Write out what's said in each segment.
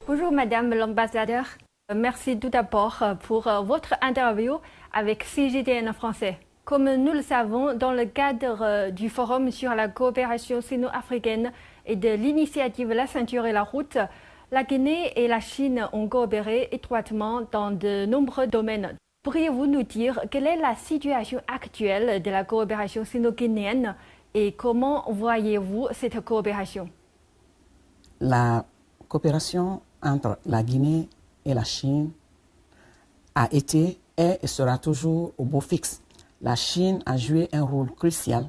Bonjour Madame l'ambassadeur. Merci tout d'abord pour votre interview avec CGTN français. Comme nous le savons, dans le cadre du Forum sur la coopération sino-africaine et de l'initiative La Ceinture et la Route, la Guinée et la Chine ont coopéré étroitement dans de nombreux domaines. Pourriez-vous nous dire quelle est la situation actuelle de la coopération sino-guinéenne et comment voyez-vous cette coopération? La coopération entre la Guinée et la Chine a été, est et sera toujours au beau fixe. La Chine a joué un rôle crucial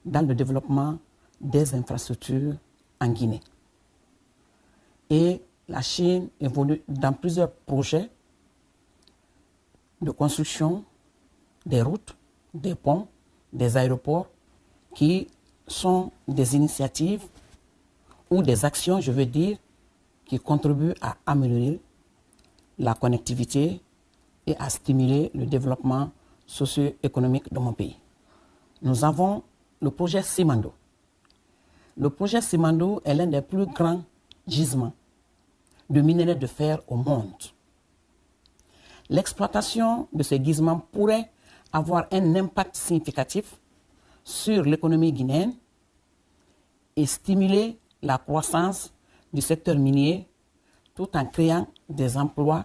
dans le développement des infrastructures en Guinée. Et la Chine évolue dans plusieurs projets de construction des routes, des ponts, des aéroports, qui sont des initiatives ou des actions, je veux dire, qui contribuent à améliorer la connectivité et à stimuler le développement socio-économique de mon pays. Nous avons le projet Simandou. Le projet Simandou est l'un des plus grands gisements de minerais de fer au monde. L'exploitation de ces gisements pourrait avoir un impact significatif sur l'économie guinéenne et stimuler la croissance du secteur minier tout en créant des emplois.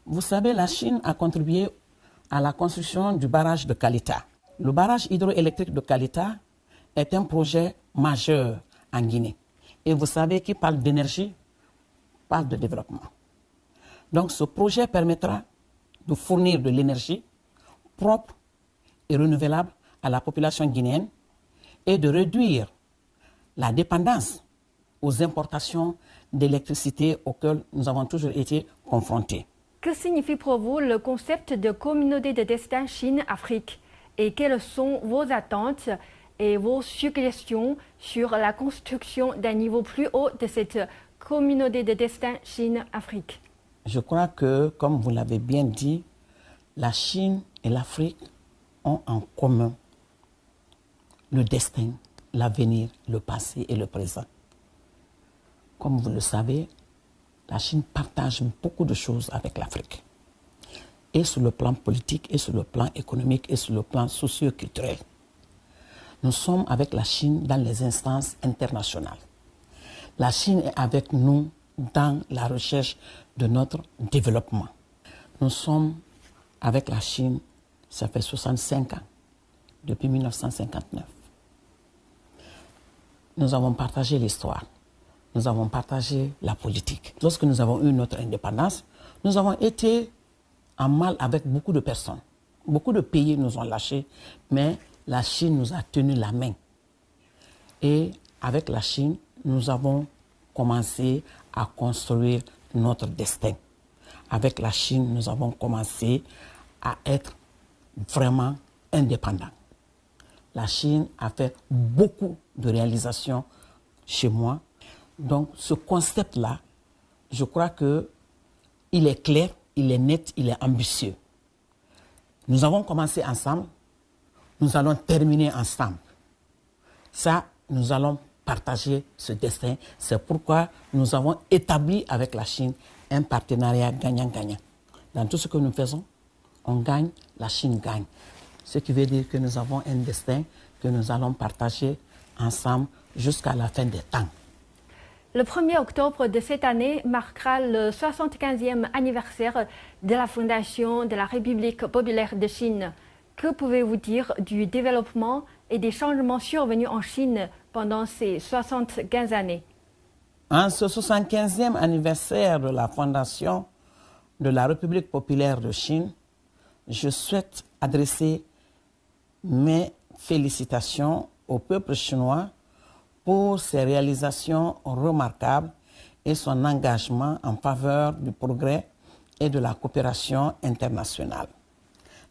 Vous savez, la Chine a contribué à la construction du barrage de Kalita. Le barrage hydroélectrique de Kalita est un projet majeur en Guinée. Et vous savez, qui parle d'énergie, parle de développement. Donc ce projet permettra de fournir de l'énergie propre et renouvelable à la population guinéenne et de réduire la dépendance aux importations d'électricité auxquelles nous avons toujours été confrontés. Que signifie pour vous le concept de communauté de destin Chine-Afrique et quelles sont vos attentes et vos suggestions sur la construction d'un niveau plus haut de cette communauté de destin Chine-Afrique? Je crois que, comme vous l'avez bien dit, la Chine et l'Afrique ont en commun le destin, l'avenir, le passé et le présent. Comme vous le savez, la Chine partage beaucoup de choses avec l'Afrique. Et sur le plan politique, et sur le plan économique, et sur le plan socio-culturel. Nous sommes avec la Chine dans les instances internationales. La Chine est avec nous dans la recherche de notre développement. Nous sommes avec la Chine, ça fait 65 ans, depuis 1959. Nous avons partagé l'histoire. Nous avons partagé la politique. Lorsque nous avons eu notre indépendance, nous avons été en mal avec beaucoup de personnes. Beaucoup de pays nous ont lâchés, mais la Chine nous a tenu la main. Et avec la Chine, nous avons commencé à construire notre destin. Avec la Chine, nous avons commencé à être vraiment indépendants. La Chine a fait beaucoup de réalisations chez moi. Donc ce concept-là, je crois qu'il est clair, il est net, il est ambitieux. Nous avons commencé ensemble, nous allons terminer ensemble. Ça, nous allons partager ce destin. C'est pourquoi nous avons établi avec la Chine un partenariat gagnant-gagnant. Dans tout ce que nous faisons, on gagne, la Chine gagne. Ce qui veut dire que nous avons un destin que nous allons partager ensemble jusqu'à la fin des temps. Le 1er octobre de cette année marquera le 75e anniversaire de la fondation de la République populaire de Chine. Que pouvez-vous dire du développement et des changements survenus en Chine pendant ces 75 années? En ce 75e anniversaire de la fondation de la République populaire de Chine, je souhaite adresser mes félicitations au peuple chinois pour ses réalisations remarquables et son engagement en faveur du progrès et de la coopération internationale.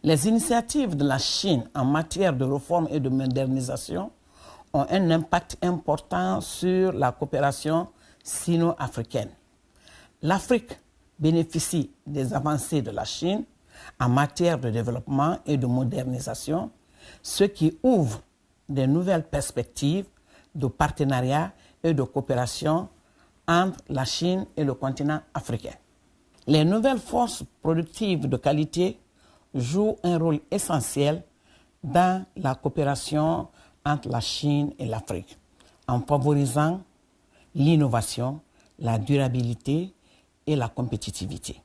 Les initiatives de la Chine en matière de réforme et de modernisation ont un impact important sur la coopération sino-africaine. L'Afrique bénéficie des avancées de la Chine en matière de développement et de modernisation, ce qui ouvre de nouvelles perspectives de partenariat et de coopération entre la Chine et le continent africain. Les nouvelles forces productives de qualité jouent un rôle essentiel dans la coopération entre la Chine et l'Afrique, en favorisant l'innovation, la durabilité et la compétitivité.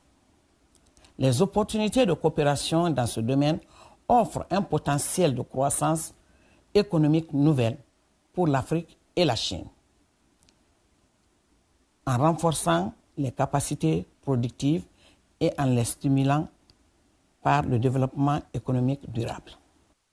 Les opportunités de coopération dans ce domaine offrent un potentiel de croissance économique nouvelle pour l'Afrique et la Chine, en renforçant les capacités productives et en les stimulant par le développement économique durable.